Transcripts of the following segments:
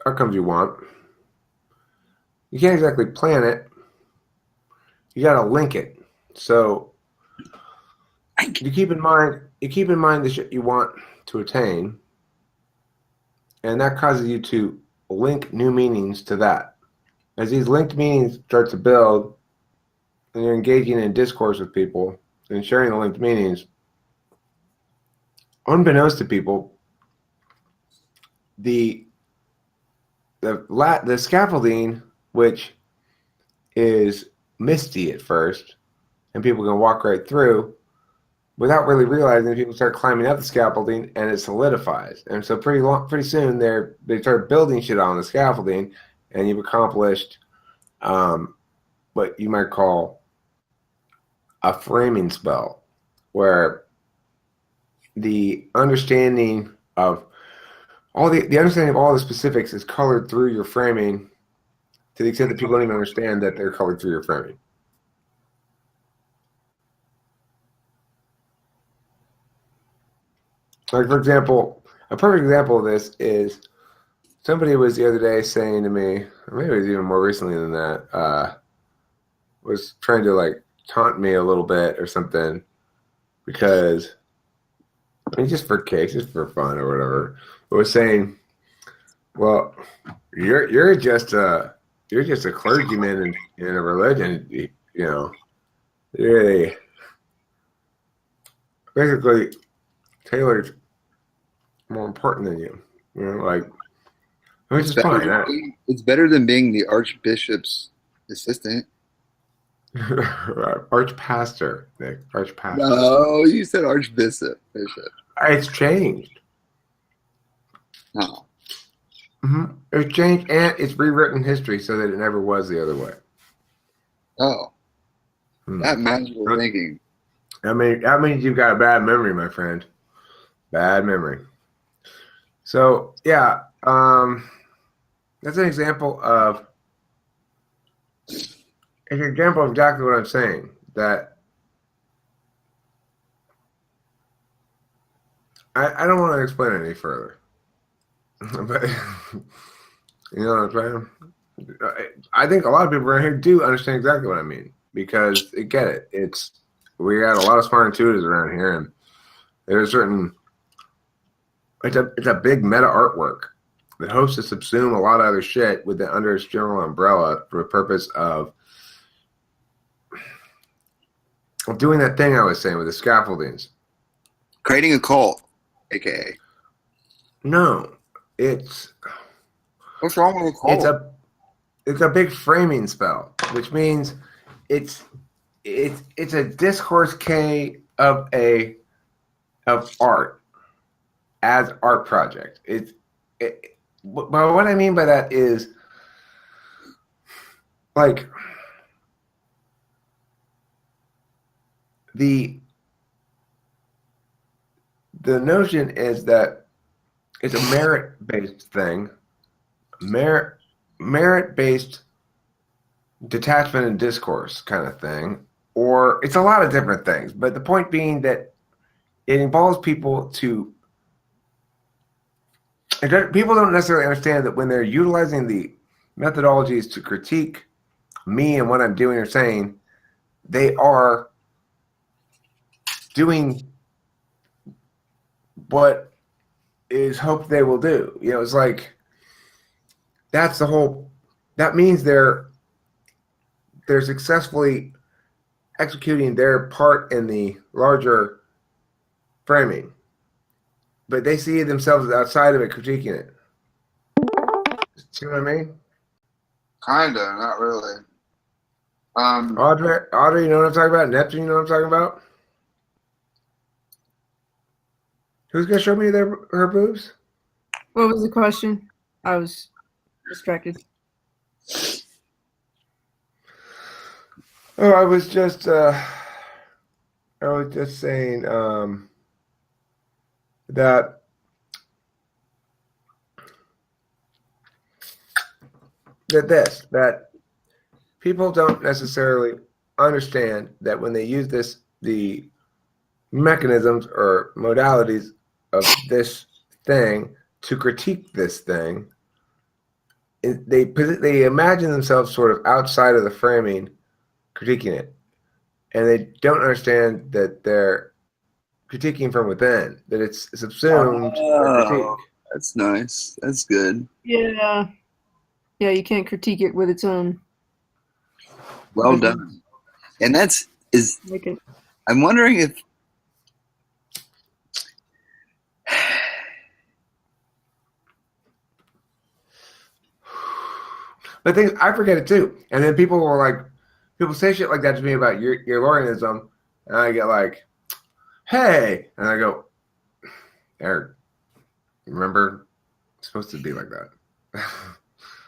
outcomes you want, you can't exactly plan it. You got to link it. So you keep in mind the shit you want to attain, and that causes you to link new meanings to that. As these linked meanings start to build, and you're engaging in discourse with people and sharing the linked meanings, unbeknownst to people, the the scaffolding, which is misty at first, and people can walk right through without really realizing. People start climbing up the scaffolding, and it solidifies. And so pretty soon they start building shit on the scaffolding, and you've accomplished what you might call a framing spell, where the understanding of the understanding of all the specifics is colored through your framing to the extent that people don't even understand that they're colored through your framing. Like, for example, a perfect example of this is somebody was the other day saying to me, or maybe it was even more recently than that, was trying to like taunt me a little bit or something because, I mean, just for kicks, just for fun or whatever, but was saying, well, you're just a clergyman in a religion, you know. You're basically Taylor's more important than you. You know, like, which It's is better fine. than it's better than being the archbishop's assistant. Archpastor, Nick. Archpastor. No, you said archbishop. Bishop. It's changed. No. It's changed and it's rewritten history so that it never was the other way. Oh, Hmm. that magical thinking. That means you've got a bad memory, my friend. Bad memory. So yeah, that's an example of exactly what I'm saying. That I don't want to explain it any further, but you know what I'm saying. I think a lot of people around here do understand exactly what I mean because they get it. We got a lot of smart intuitives around here, and there's a certain it's a big meta artwork that hopes to subsume a lot of other shit under its general umbrella for the purpose of doing that thing I was saying with the scaffoldings. Creating a cult, aka. No, it's What's wrong with a it's cult? a big framing spell, which means it's a discourse K of art as art project. But what I mean by that is like the notion is that it's a merit-based thing, merit-based detachment and discourse kind of thing, or it's a lot of different things. But the point being that it involves people people don't necessarily understand that when they're utilizing the methodologies to critique me and what I'm doing or saying, they are doing what is hoped they will do. You know, it's like that's the whole. That means they're successfully executing their part in the larger framing, but they see themselves outside of it, critiquing it. See what I mean? Kinda, not really. Audrey, you know what I'm talking about? Neptune, you know what I'm talking about? Who's gonna show me her boobs? What was the question? I was distracted. Oh, I was just saying that that people don't necessarily understand that when they use the mechanisms or modalities of this thing to critique this thing, they imagine themselves sort of outside of the framing, critiquing it, and they don't understand that they're critiquing from within, that it's subsumed a critique. Oh, that's nice. That's good. Yeah. Yeah, you can't critique it with its own. Well done. And Like it. I'm wondering if But things I forget it too, and then people say shit like that to me about your Lorianism, and I get like, hey, and I go, Eric, remember, it's supposed to be like that.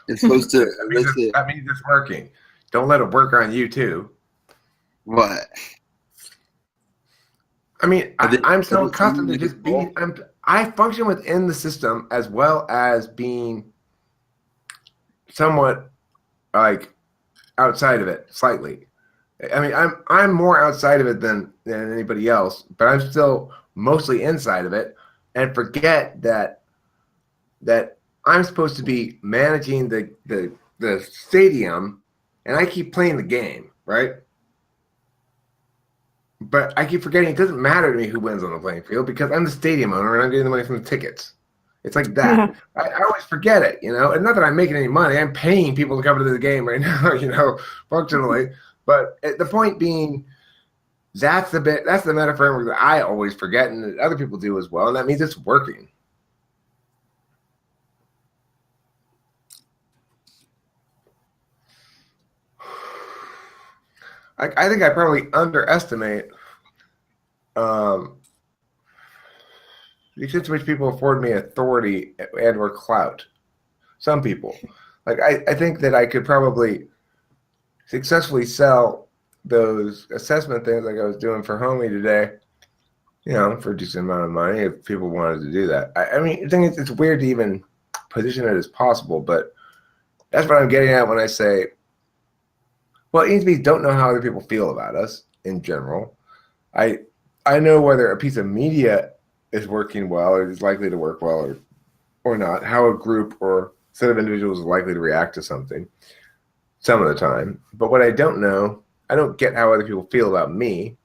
it's supposed to that means it's working. Don't let it work on you too. what? I mean, I'm so accustomed to like just being. I function within the system as well as being somewhat like outside of it slightly. I mean, I'm more outside of it than anybody else, but I'm still mostly inside of it, and forget that I'm supposed to be managing the stadium, and I keep playing the game, right? But I keep forgetting it doesn't matter to me who wins on the playing field because I'm the stadium owner and I'm getting the money from the tickets. It's like that. I always forget it, And not that I'm making any money. I'm paying people to come to the game right now, functionally. But the point being, that's the meta framework that I always forget and that other people do as well. And that means it's working. I think I probably underestimate the extent to which people afford me authority and or clout. Some people. I think that I could probably successfully sell those assessment things like I was doing for Homie today, for a decent amount of money if people wanted to do that. I mean, I think it's weird to even position it as possible, but that's what I'm getting at when I say, well, ENTPs don't know how other people feel about us in general. I know whether a piece of media is working well or is likely to work well or not, how a group or set of individuals is likely to react to something some of the time. But what I don't know, I don't get how other people feel about me.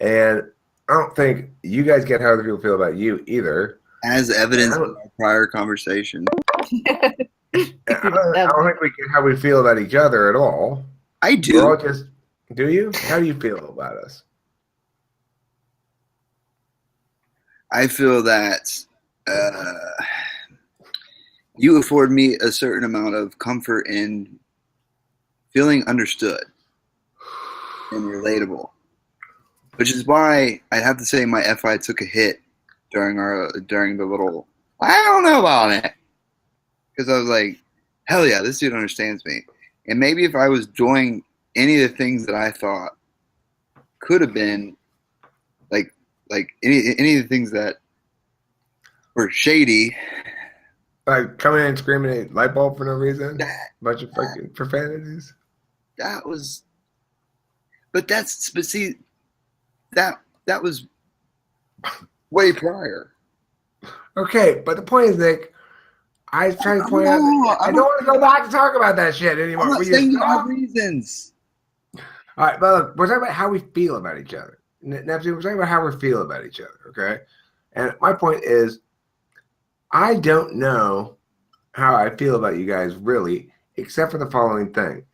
And I don't think you guys get how other people feel about you either. As evidence in our prior conversation. I don't think we get how we feel about each other at all. I do. We're all just, do you? How do you feel about us? I feel that you afford me a certain amount of comfort in feeling understood and relatable, which is why I'd have to say my FI took a hit during the little, I don't know about it, because I was like, hell yeah, this dude understands me. And maybe if I was doing any of the things that I thought could have been like any of the things that were shady, like coming in and screaming at light bulb for no reason, bunch of fucking profanities. That was way prior. Okay, but the point is, Nick, I was trying to point out that I don't want to go back to talk about that shit anymore. I'm not saying you have reasons. All right, but look, we're talking about how we feel about each other. Neptune, we're talking about how we feel about each other, okay? And my point is, I don't know how I feel about you guys really, except for the following thing.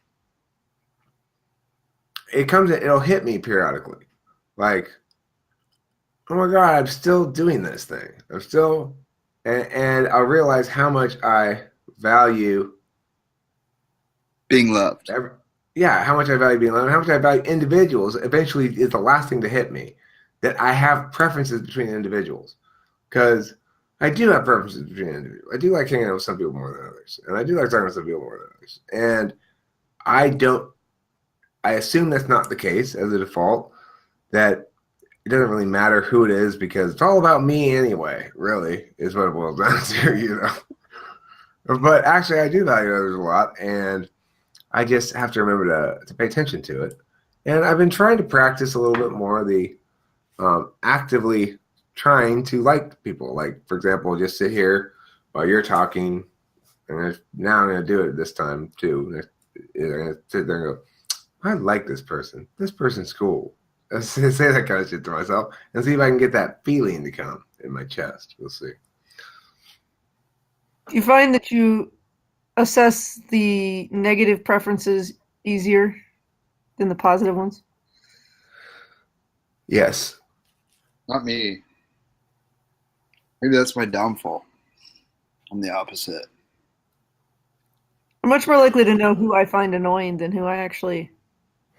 It'll hit me periodically. Like, oh my God, I'm still doing this thing. I'm still, and I'll realize how much I value being loved. How much I value being loved, how much I value individuals eventually is the last thing to hit me. That I have preferences between individuals. Because I do have preferences between individuals. I do like hanging out with some people more than others. And I do like talking to some people more than others. And I assume that's not the case as a default, that it doesn't really matter who it is because it's all about me anyway, really, is what it boils down to, But actually, I do value others a lot, and I just have to remember to pay attention to it. And I've been trying to practice a little bit more the actively trying to like people. Like, for example, just sit here while you're talking And now I'm going to do it this time too. I'm going to sit there and go, I like this person. This person's cool. I say that kind of shit to myself and see if I can get that feeling to come in my chest. We'll see. Do you find that you assess the negative preferences easier than the positive ones? Yes. Not me. Maybe that's my downfall. I'm the opposite. I'm much more likely to know who I find annoying than who I actually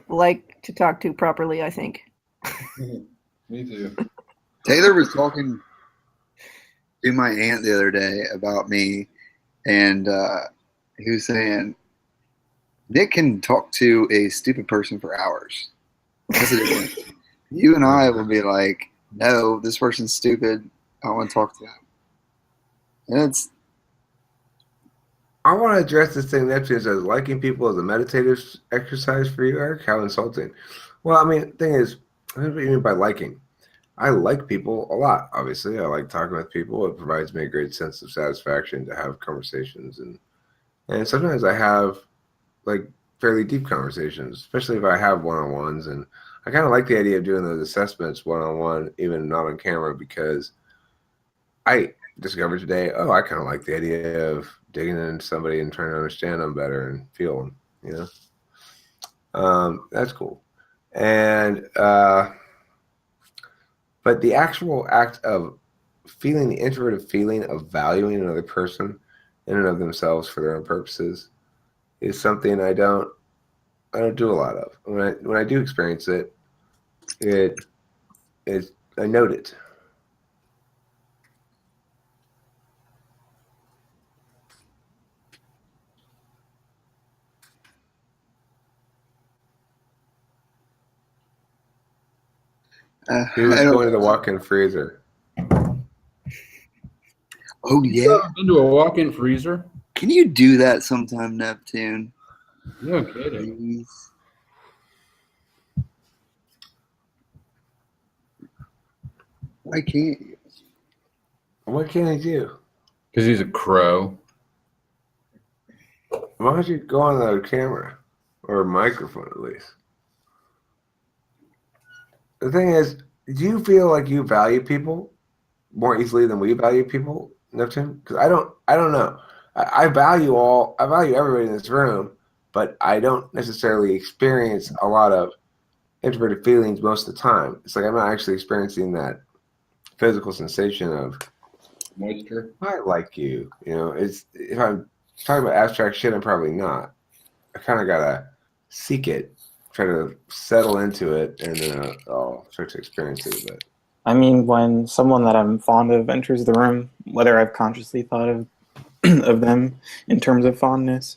like to talk to properly, I think. Me too. Taylor was talking to my aunt the other day about me, and he was saying, Nick can talk to a stupid person for hours. That's the difference. You and I will be like, no, this person's stupid. I don't want to talk to them. And I want to address this thing Neptune says, liking people as a meditative exercise for you, Eric. How insulting. Well, I mean, the thing is, what do you mean by liking? I like people a lot, obviously. I like talking with people. It provides me a great sense of satisfaction to have conversations. And sometimes I have, like, fairly deep conversations, especially if I have one-on-ones. And I kind of like the idea of doing those assessments one-on-one, even not on camera, because I discovered today, I kind of like the idea of digging into somebody and trying to understand them better and feel them, you know? That's cool. And, but the actual act of feeling the introverted feeling of valuing another person in and of themselves for their own purposes is something I don't do a lot of. When I do experience it, I note it. He was going to the walk-in freezer. Oh, You yeah. ever been to a walk-in freezer? Can you do that sometime, Neptune? No kidding. Please. Why can't you? What can I do? Because he's a crow. Why don't you go on the camera or a microphone at least? The thing is, do you feel like you value people more easily than we value people, Neptune? Because I don't know. I value everybody in this room, but I don't necessarily experience a lot of introverted feelings most of the time. It's like I'm not actually experiencing that physical sensation of Moisture. I like you. You know, if I'm talking about abstract shit, I'm probably not. I kind of gotta seek it, try to settle into it, and then I'll start to experience it a bit. I mean, when someone that I'm fond of enters the room, whether I've consciously thought of of them in terms of fondness,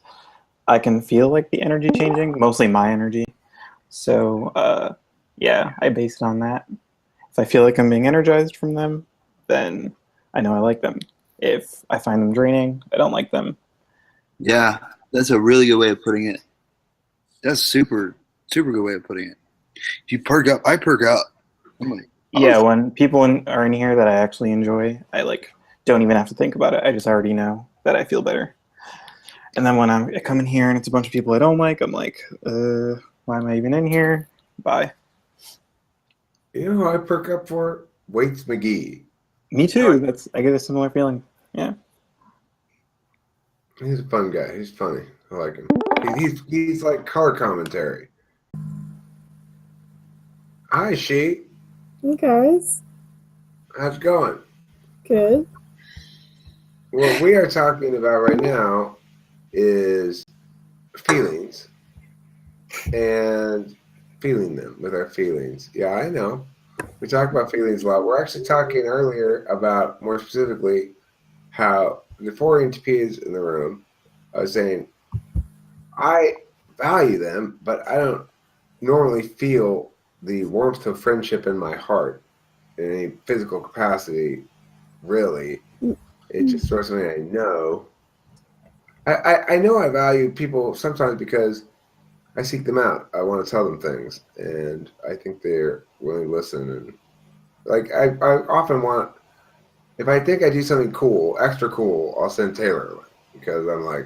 I can feel like the energy changing, mostly my energy. So, yeah, I base it on that. If I feel like I'm being energized from them, then I know I like them. If I find them draining, I don't like them. Yeah, that's a really good way of putting it. That's super, super good way of putting it. If you perk up, I perk up. I'm like, Yeah, when people are in here that I actually enjoy, I don't even have to think about it. I just already know that I feel better. And then when I come in here and it's a bunch of people I don't like, I'm like, why am I even in here? Bye. You know who I perk up for? Waits McGee. Me too. I get a similar feeling. Yeah. He's a fun guy. He's funny. I like him. He's like color commentary. Hi, She. Hey guys, How's it going? good. What we are talking about right now is feelings and feeling them with our feelings. Yeah, I know. We talk about feelings a lot. We're actually talking earlier about, more specifically, how the 4 ENTPs in the room, I was saying, I value them, but I don't normally feel the warmth of friendship in my heart in any physical capacity, really. It's just sort of something I know. I know I value people sometimes because I seek them out. I want to tell them things, and I think they're willing to listen. And like I often want, if I think I do something cool, extra cool, I'll send Taylor. because I'm like,